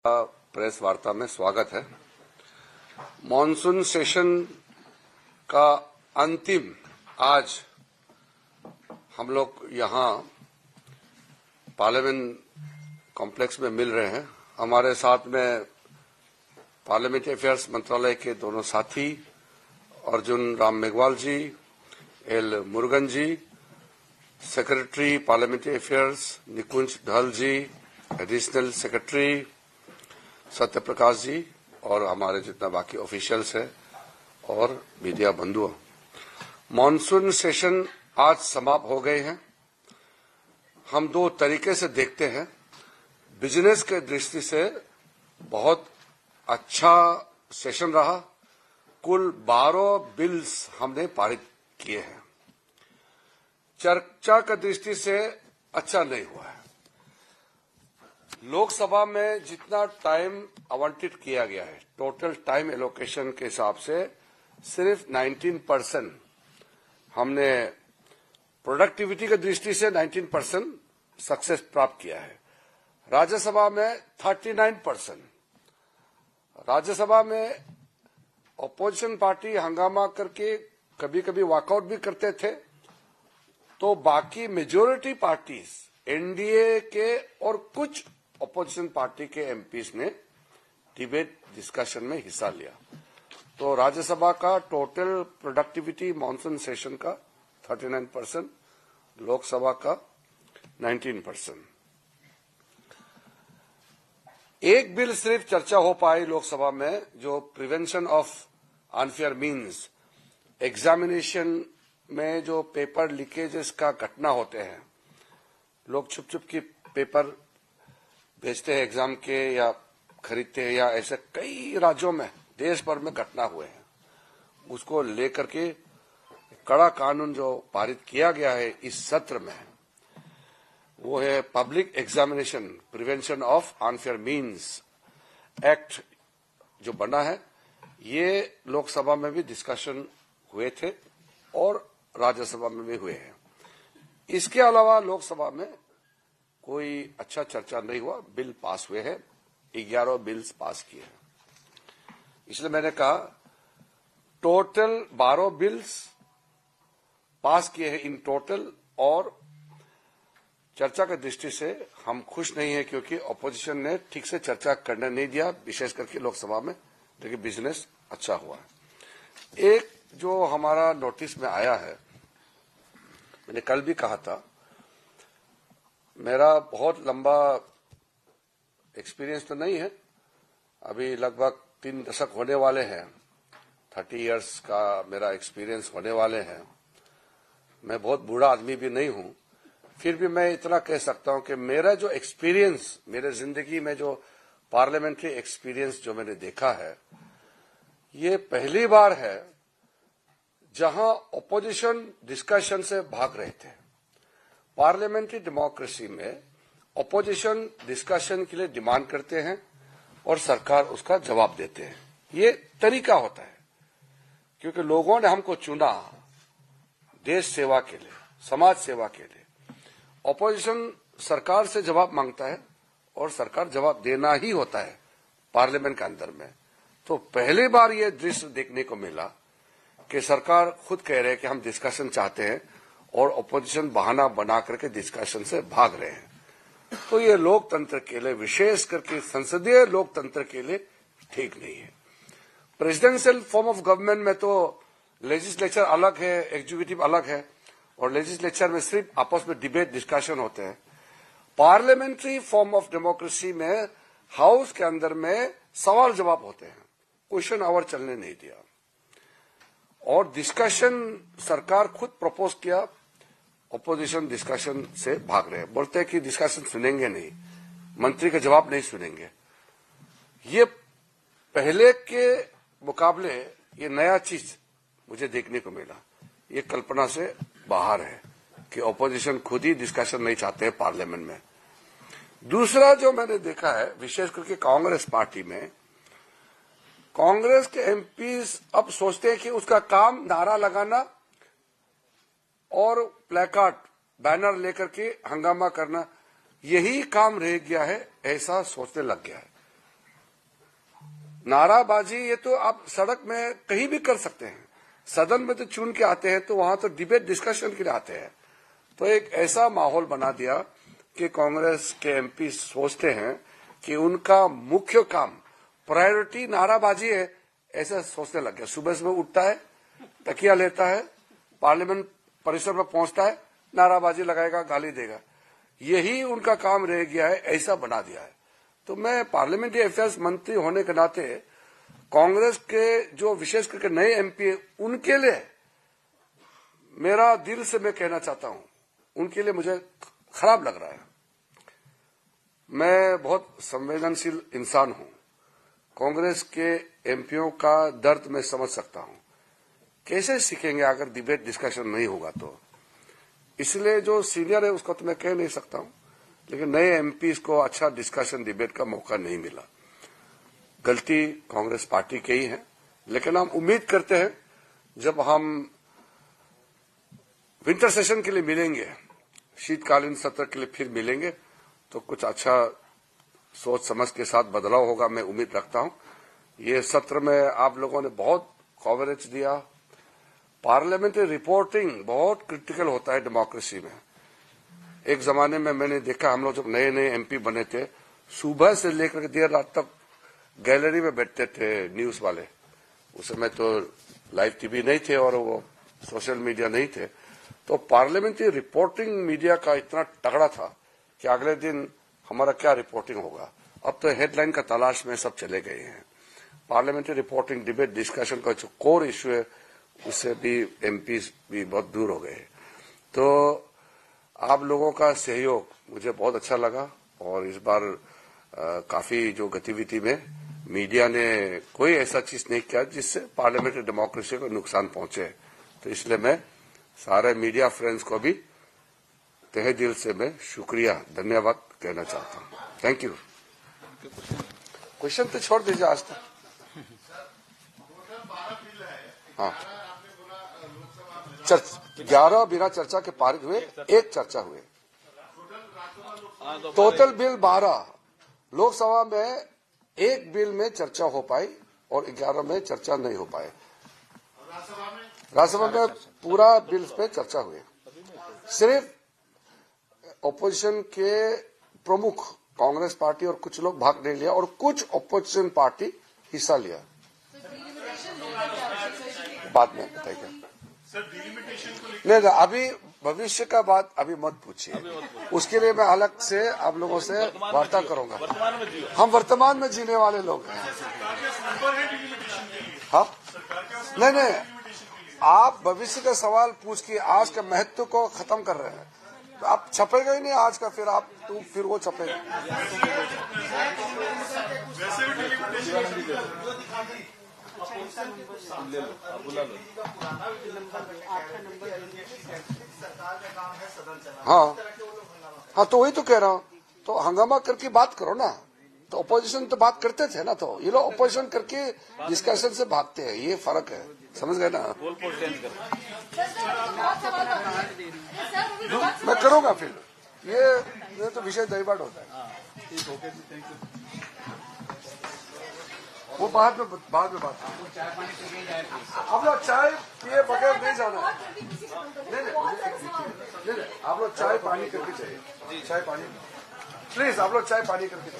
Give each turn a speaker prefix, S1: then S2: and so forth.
S1: Press वार्ता में स्वागत है। मॉनसून सेशन का अंतिम आज हम लोग यहाँ पार्लियामेंट कॉम्प्लेक्स में मिल रहे हैं। हमारे साथ में पार्लियामेंट्री अफेयर्स मंत्रालय के दोनों साथी अर्जुन राम मेघवाल जी, एल मुरुगन जी, सेक्रेटरी पार्लियामेंट्री अफेयर्स निकुंज ढल जी, एडिशनल सेक्रेटरी सत्य प्रकाश जी और हमारे जितना बाकी ऑफिशियल्स है और मीडिया बंधुओं। मॉनसून सेशन आज समाप्त हो गए हैं। हम दो तरीके से देखते हैं। बिजनेस के दृष्टि से बहुत अच्छा सेशन रहा। कुल 12 बिल्स हमने पारित किए हैं। चर्चा की दृष्टि से अच्छा नहीं हुआ है। लोकसभा में जितना टाइम आवंटित किया गया है, टोटल टाइम एलोकेशन के हिसाब से सिर्फ 19% हमने प्रोडक्टिविटी की दृष्टि से 19% सक्सेस प्राप्त किया है। राज्यसभा में 39%। राज्यसभा में ऑपोजिशन पार्टी हंगामा करके कभी कभी वॉकआउट भी करते थे, तो बाकी मेजॉरिटी पार्टीज एनडीए के और कुछ ऑपोजिशन पार्टी के एमपीज ने डिबेट डिस्कशन में हिस्सा लिया। तो राज्यसभा का टोटल प्रोडक्टिविटी मॉनसून सेशन का 39%, लोकसभा का 19%। एक बिल सिर्फ चर्चा हो पाई लोकसभा में, जो prevention of unfair means. Examination में जो पेपर लीकेजेस का घटना होते हैं, लोग छुप छुप के पेपर भेजते हैं एग्जाम के या खरीदते हैं, या ऐसे कई राज्यों में देश भर में घटना हुए हैं। उसको लेकर के कड़ा कानून जो पारित किया गया है इस सत्र में, वो है public examination prevention of unfair means act जो बना है। ये लोकसभा में भी डिस्कशन हुए थे और राज्यसभा में भी हुए हैं। इसके अलावा लोकसभा में कोई अच्छा चर्चा नहीं हुआ। बिल पास हुए हैं, 11 बिल्स पास किए हैं। इसलिए मैंने कहा टोटल 12 बिल्स पास किए हैं इन टोटल, और चर्चा की दृष्टि से हम खुश नहीं है क्योंकि ऑपोजिशन ने ठीक से चर्चा करने नहीं दिया, विशेष करके लोकसभा में। लेकिन बिजनेस अच्छा हुआ है। एक जो हमारा नोटिस में आया है, मैंने कल भी कहा था, मेरा बहुत लंबा एक्सपीरियंस तो नहीं है, अभी लगभग 3 दशक होने वाले हैं, 30 इयर्स का मेरा एक्सपीरियंस होने वाले हैं। मैं बहुत बूढ़ा आदमी भी नहीं हूं, फिर भी मैं इतना कह सकता हूं कि मेरा जो एक्सपीरियंस, मेरे जिंदगी में जो पार्लियामेंट्री एक्सपीरियंस जो मैंने देखा है, ये पहली बार है जहां ऑपोजिशन डिस्कशन से भाग रहे थे। पार्लियामेंट्री डेमोक्रेसी में ऑपोजिशन डिस्कशन के लिए डिमांड करते हैं और सरकार उसका जवाब देते हैं। ये तरीका होता है क्योंकि लोगों ने हमको चुना देश सेवा के लिए, समाज सेवा के लिए। ऑपोजिशन सरकार से जवाब मांगता है और सरकार जवाब देना ही होता है पार्लियामेंट के अंदर में। तो पहली बार ये दृश्य देखने को मिला कि सरकार खुद कह रहे हैं कि हम डिस्कशन चाहते हैं और ऑपोजिशन बहाना बना करके डिस्कशन से भाग रहे हैं। तो ये लोकतंत्र के लिए, विशेष करके संसदीय लोकतंत्र के लिए ठीक नहीं है। प्रेसिडेंशियल फॉर्म ऑफ गवर्नमेंट में तो लेजिस्लेचर अलग है, एग्जीक्यूटिव अलग है, और लेजिस्लेचर में सिर्फ आपस में डिबेट डिस्कशन होते हैं। पार्लियामेंट्री फॉर्म ऑफ डेमोक्रेसी में हाउस के अंदर में सवाल जवाब होते हैं, क्वेश्चन आवर चलने नहीं दिया। और डिस्कशन सरकार खुद प्रपोज किया, ऑपोजिशन डिस्कशन से भाग रहे हैं, बोलते हैं कि डिस्कशन सुनेंगे नहीं, मंत्री का जवाब नहीं सुनेंगे। ये पहले के मुकाबले ये नया चीज मुझे देखने को मिला। ये कल्पना से बाहर है कि ऑपोजिशन खुद ही डिस्कशन नहीं चाहते हैं पार्लियामेंट में। दूसरा जो मैंने देखा है, विशेष करके कांग्रेस पार्टी में, कांग्रेस के एमपीज अब सोचते हैं कि उसका काम नारा लगाना और प्लेकार्ड बैनर लेकर के हंगामा करना, यही काम रह गया है, ऐसा सोचने लग गया है। नाराबाजी ये तो आप सड़क में कहीं भी कर सकते हैं, सदन में तो चुन के आते हैं, तो वहां तो डिबेट डिस्कशन के लिए आते हैं। तो एक ऐसा माहौल बना दिया कि कांग्रेस के एमपी सोचते हैं कि उनका मुख्य काम प्रायोरिटी नाराबाजी है, ऐसा सोचने लग गया। सुबह सुबह उठता है, तकिया लेता है, पार्लियामेंट परिसर में पहुंचता है, नाराबाजी लगाएगा, गाली देगा, यही उनका काम रह गया है, ऐसा बना दिया है। तो मैं पार्लियामेंट्री अफेयर्स मंत्री होने के नाते कांग्रेस के जो विशेष करके नए एमपी उनके लिए मेरा दिल से मैं कहना चाहता हूं, उनके लिए मुझे खराब लग रहा है। मैं बहुत संवेदनशील इंसान हूं, कांग्रेस के एमपीओं का दर्द मैं समझ सकता हूं। कैसे सीखेंगे अगर डिबेट डिस्कशन नहीं होगा तो? इसलिए जो सीनियर है उसको तो मैं कह नहीं सकता हूं, लेकिन नए एमपी को अच्छा डिस्कशन डिबेट का मौका नहीं मिला। गलती कांग्रेस पार्टी की ही है, लेकिन हम उम्मीद करते हैं जब हम विंटर सेशन के लिए मिलेंगे, शीतकालीन सत्र के लिए फिर मिलेंगे, तो कुछ अच्छा सोच समझ के साथ बदलाव होगा, मैं उम्मीद रखता हूं। ये सत्र में आप लोगों ने बहुत कवरेज दिया। पार्लियामेंट्री रिपोर्टिंग बहुत क्रिटिकल होता है डेमोक्रेसी में। एक जमाने में मैंने देखा, हम लोग जब नए नए एमपी बने थे, सुबह से लेकर के देर रात तक गैलरी में बैठते थे न्यूज वाले। उस समय तो लाइव टीवी नहीं थे और वो सोशल मीडिया नहीं थे, तो पार्लियामेंट्री रिपोर्टिंग मीडिया का इतना तगड़ा था कि अगले दिन हमारा क्या रिपोर्टिंग होगा। अब तो हेडलाइन का तलाश में सब चले गए हैं। पार्लियामेंट्री रिपोर्टिंग डिबेट डिस्कशन का जो कोर इश्यू है उससे भी एमपी भी बहुत दूर हो गए। तो आप लोगों का सहयोग मुझे बहुत अच्छा लगा, और इस बार काफी जो गतिविधि में मीडिया ने कोई ऐसा चीज नहीं किया जिससे पार्लियामेंट्री डेमोक्रेसी को नुकसान पहुंचे। तो इसलिए मैं सारे मीडिया फ्रेंड्स को भी तहे दिल से मैं शुक्रिया, धन्यवाद कहना चाहता हूं। Thank you. क्वेश्चन तो छोड़ दीजिए आज तक। हाँ, 11 बिना चर्चा के पारित हुए, एक चर्चा हुए। टोटल बिल 12, लोकसभा में एक बिल में चर्चा हो पाई और 11 में चर्चा नहीं हो पाए। राज्यसभा में पूरा बिल पे चर्चा हुई। सिर्फ ऑपोजिशन के प्रमुख कांग्रेस पार्टी और कुछ लोग भाग नहीं लिया, और कुछ ऑपोजिशन पार्टी हिस्सा लिया। बाद में बताइएगा। नहीं, अभी भविष्य का बात अभी मत पूछिए, उसके लिए मैं अलग से आप लोगों से वार्ता करूंगा। हम वर्तमान में जीने वाले लोग हैं। हाँ, नहीं, आप भविष्य का सवाल पूछ के आज के महत्व को खत्म कर रहे हैं। तो आप छपेगा ही नहीं आज का, फिर वो छपेगा। हाँ, तो वही तो कह रहा हूँ। तो हंगामा करके बात करो ना। तो अपोजिशन तो बात करते थे ना, तो ये लोग अपोजिशन करके डिस्कशन से भागते हैं, ये फर्क है। समझ गए ना? मैं करूंगा फिर, ये तो विषय डाइवर्ट होता है। वो बाद में बात। आप लोग चाय पिए बगैर नहीं जाना। नहीं, आप लोग चाय पानी करके चाहिए। चाय पानी प्लीज, आप लोग चाय पानी करके।